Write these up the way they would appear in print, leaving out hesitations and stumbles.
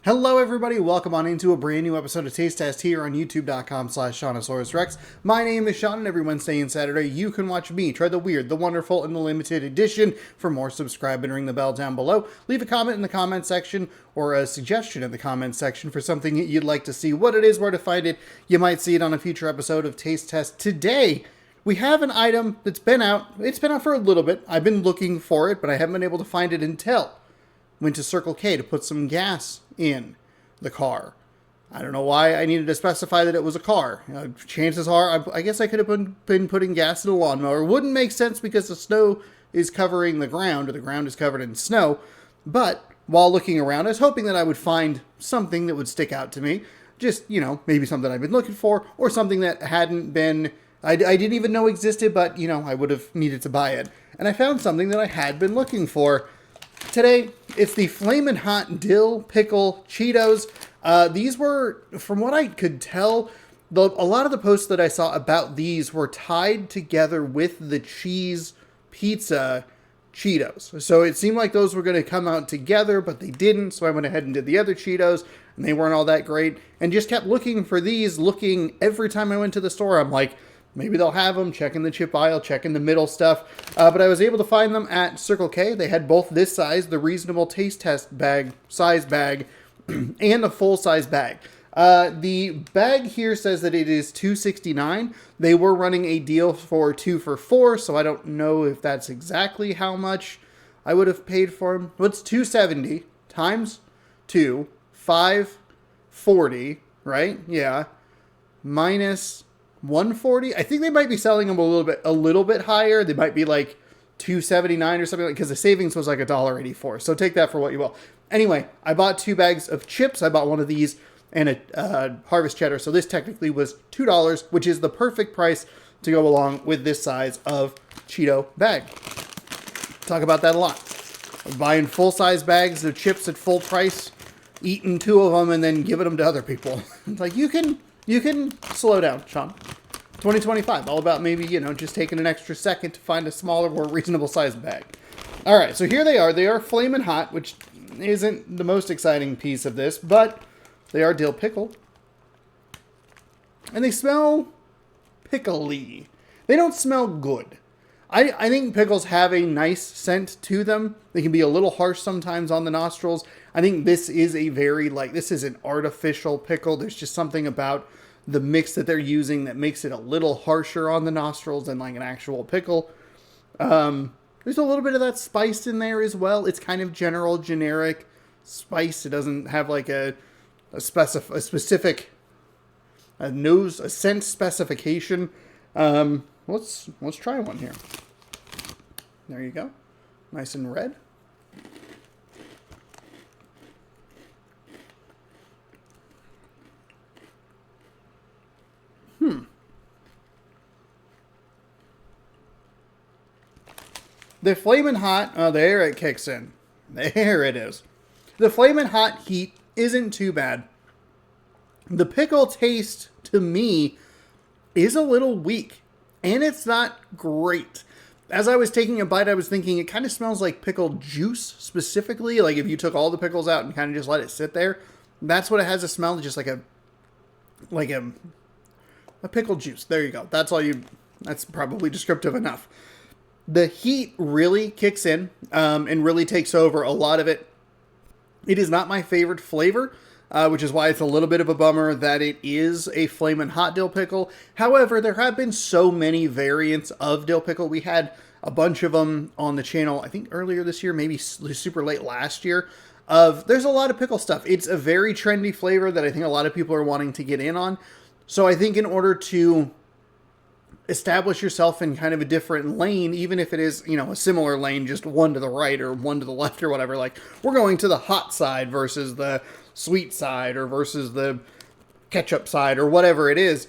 Hello everybody, welcome on into a brand new episode of Taste Test here on youtube.com/Seannosaurus Rex. My name is Sean and every Wednesday and Saturday you can watch me try the weird, the wonderful, and the limited edition. For more, subscribe and ring the bell down below. Leave a comment in the comment section or a suggestion in the comment section for something that you'd like to see. What it is, where to find it, you might see it on a future episode of Taste Test. Today, we have an item that's been out. It's been out for a little bit. I've been looking for it, but I haven't been able to find it until went to Circle K to put some gas in the car. I don't know why I needed to specify that it was a car. Chances are, I guess I could have been putting gas in a lawnmower. Wouldn't make sense because the snow is covering the ground, or the ground is covered in snow. But while looking around, I was hoping that I would find something that would stick out to me. Just, maybe something I've been looking for, or something that hadn't been, I didn't even know existed, but, I would have needed to buy it. And I found something that I had been looking for. Today, it's the Flamin' Hot Dill Pickle Cheetos. These were, from what I could tell, a lot of the posts that I saw about these were tied together with the cheese pizza Cheetos. So it seemed like those were going to come out together, but they didn't. So I went ahead and did the other Cheetos, and they weren't all that great. And just kept looking for these, every time I went to the store. I'm like, maybe they'll have them, checking the chip aisle, checking the middle stuff. But I was able to find them at Circle K. They had both this size, the reasonable taste test bag, size bag, and the full size bag. The bag here says that it is $2.69. They were running a deal for 2 for $4, so I don't know if that's exactly how much I would have paid for them. What's $2.70 times 2, $5.40, right? Yeah. Minus $140. I think they might be selling them a little bit higher. They might be like $2.79 or something, because the savings was like $1.84. So take that for what you will. Anyway, I bought 2 bags of chips. I bought one of these and a Harvest Cheddar. So this technically was $2, which is the perfect price to go along with this size of Cheeto bag. Talk about that a lot. Buying full-size bags of chips at full price, eating 2 of them, and then giving them to other people. It's like, you can slow down, Sean. 2025, all about maybe, just taking an extra second to find a smaller, more reasonable sized bag. All right, so here they are. They are Flamin' Hot, which isn't the most exciting piece of this, but they are dill pickle. And they smell pickly. They don't smell good. I think pickles have a nice scent to them. They can be a little harsh sometimes on the nostrils. I think this is this is an artificial pickle. There's just something about the mix that they're using that makes it a little harsher on the nostrils than like an actual pickle. There's a little bit of that spice in there as well. It's kind of generic spice. It doesn't have like a specific scent specification. Let's try one here. There you go. Nice and red. The Flamin' Hot, oh, there it kicks in. There it is. The Flamin' Hot heat isn't too bad. The pickle taste, to me, is a little weak. And it's not great. As I was taking a bite, I was thinking it kind of smells like pickled juice, specifically. Like if you took all the pickles out and kind of just let it sit there. That's what it has a smell, just like a pickled juice. There you go. That's probably descriptive enough. The heat really kicks in and really takes over a lot of it. It is not my favorite flavor, which is why it's a little bit of a bummer that it is a Flamin' Hot dill pickle. However, there have been so many variants of dill pickle. We had a bunch of them on the channel, I think earlier this year, maybe super late last year. There's a lot of pickle stuff. It's a very trendy flavor that I think a lot of people are wanting to get in on. So I think in order to establish yourself in kind of a different lane, even if it is, a similar lane, just one to the right or one to the left or whatever, like we're going to the hot side versus the sweet side or versus the ketchup side or whatever it is.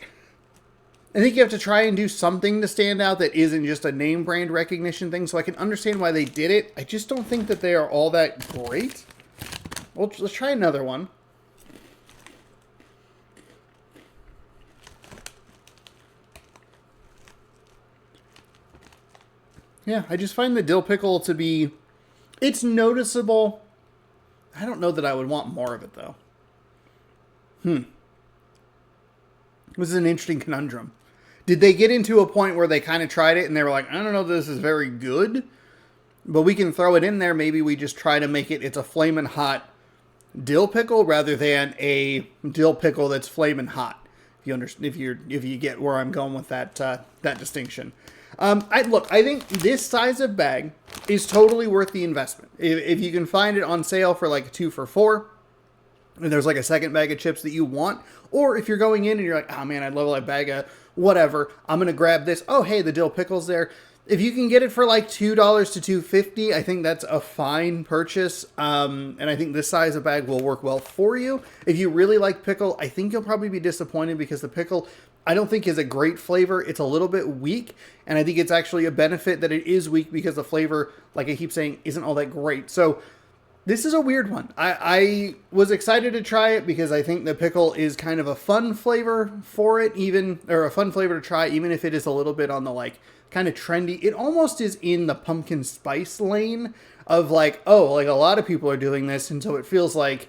I think you have to try and do something to stand out that isn't just a name brand recognition thing. So I can understand why they did it. I just don't think that they are all that great. Well, let's try another one. Yeah, I just find the dill pickle to be, it's noticeable I don't know that I would want more of it, though. This is an interesting conundrum. Did they get into a point where they kind of tried it and they were like, I don't know if this is very good, but we can throw it in there. Maybe we just try to make it's a flamin' hot dill pickle rather than a dill pickle that's flamin' hot. If you get where I'm going with that distinction. I think this size of bag is totally worth the investment. If you can find it on sale for like 2 for $4, and there's like a second bag of chips that you want, or if you're going in and you're like, oh man, I'd love a bag of whatever, I'm going to grab this. Oh, hey, the dill pickle's there. If you can get it for like $2 to $2.50, I think that's a fine purchase. And I think this size of bag will work well for you. If you really like pickle, I think you'll probably be disappointed because the pickle, I don't think is a great flavor. It's a little bit weak. And I think it's actually a benefit that it is weak because the flavor, like I keep saying, isn't all that great. So this is a weird one. I was excited to try it because I think the pickle is kind of a fun flavor for it, or a fun flavor to try, even if it is a little bit on the like kind of trendy. It almost is in the pumpkin spice lane of like, oh, like a lot of people are doing this. And so it feels like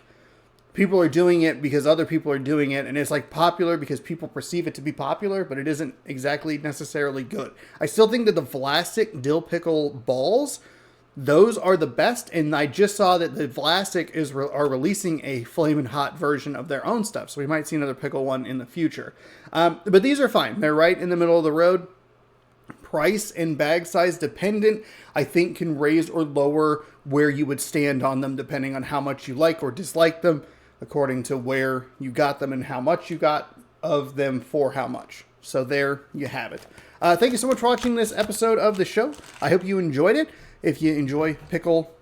people are doing it because other people are doing it. And it's like popular because people perceive it to be popular, but it isn't exactly necessarily good. I still think that the Vlasic dill pickle balls, those are the best, and I just saw that the Vlasic are releasing a flamin' hot version of their own stuff, so we might see another pickle one in the future. But these are fine. They're right in the middle of the road. Price and bag size dependent, I think can raise or lower where you would stand on them depending on how much you like or dislike them, according to where you got them and how much you got of them for how much. So there you have it. Thank you so much for watching this episode of the show. I hope you enjoyed it. If you enjoy pickle,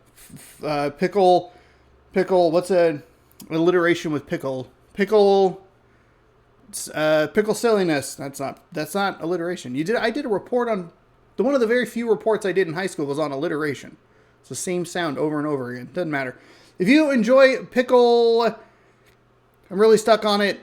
what's an alliteration with pickle? Pickle silliness. That's not alliteration. I did a report on, one of the very few reports I did in high school was on alliteration. It's the same sound over and over again. Doesn't matter. If you enjoy pickle, I'm really stuck on it.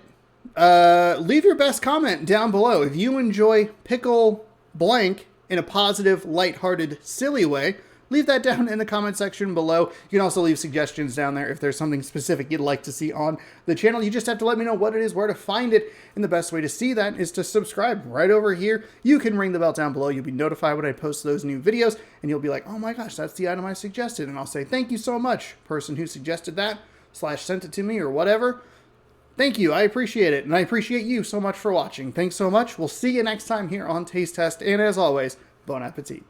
Leave your best comment down below. If you enjoy pickle blank in a positive, lighthearted, silly way, leave that down in the comment section below. You can also leave suggestions down there if there's something specific you'd like to see on the channel. You just have to let me know what it is, where to find it, and the best way to see that is to subscribe right over here. You can ring the bell down below. You'll be notified when I post those new videos, and you'll be like, oh my gosh, that's the item I suggested. And I'll say, thank you so much, person who suggested that, / sent it to me, or whatever. Thank you. I appreciate it, and I appreciate you so much for watching. Thanks so much. We'll see you next time here on Taste Test, and as always, bon appetit.